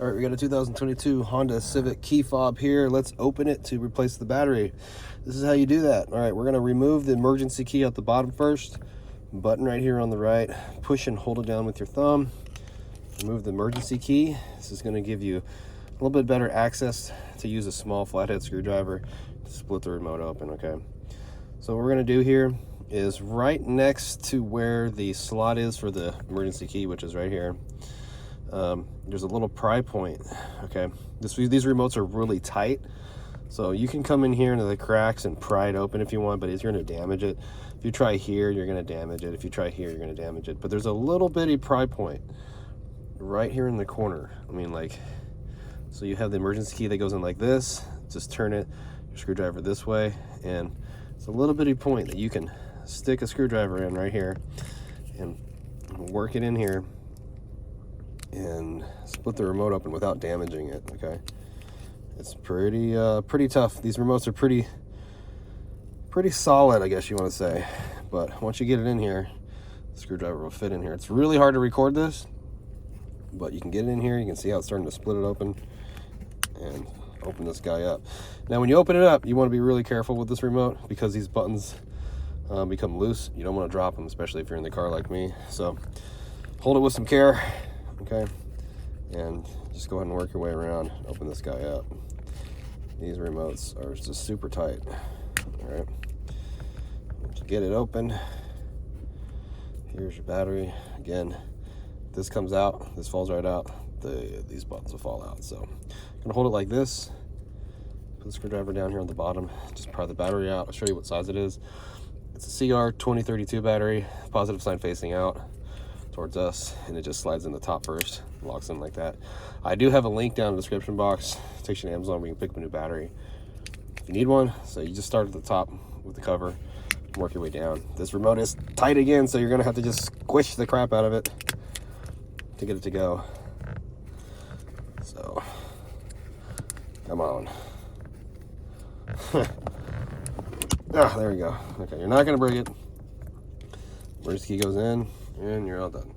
All right, we got a 2022 Honda Civic key fob here. Let's open it to replace the battery. This is how you do that. All right, we're gonna remove the emergency key at the bottom first. Button right here on the right. Push and hold it down with your thumb. Remove the emergency key. This is gonna give you a little bit better access to use a small flathead screwdriver to split the remote open, okay? So what we're gonna do here is right next to where the slot is for the emergency key, which is right here. There's a little pry point, okay? These remotes are really tight, so you can come in here into the cracks and pry it open if you want, but you're gonna damage it. If you try here, you're gonna damage it. If you try here, you're gonna damage it. But there's a little bitty pry point right here in the corner. I mean, like, so you have the emergency key that goes in like this. Just turn it, your screwdriver this way, and it's a little bitty point that you can stick a screwdriver in right here and work it in here and split the remote open without damaging it, okay? It's pretty tough. These remotes are pretty solid, I guess you want to say. But once you get it in here, the screwdriver will fit in here. It's really hard to record this, but you can get it in here. You can see how it's starting to split it open and open this guy up. Now, when you open it up, you want to be really careful with this remote because these buttons become loose. You don't want to drop them, especially if you're in the car like me. So hold it with some care. Okay, and just go ahead and work your way around, open this guy up. These remotes are just super tight. All right, once you get it open, here's your battery. Again, this comes out, this falls right out, these buttons will fall out. So I'm gonna hold it like this, put the screwdriver down here on the bottom, just pry the battery out. I'll show you what size it is. It's a CR 2032 battery, positive sign facing out towards us, and it just slides in the top first, locks in like that. I do have a link down in the description box. It takes you to Amazon where you can pick up a new battery if you need one. So you just start at the top with the cover and work your way down. This remote is tight again, so you're gonna have to just squish the crap out of it to get it to go. So come on. Ah, there we go. Okay, you're not gonna break it. Emergency key goes in and you're all done.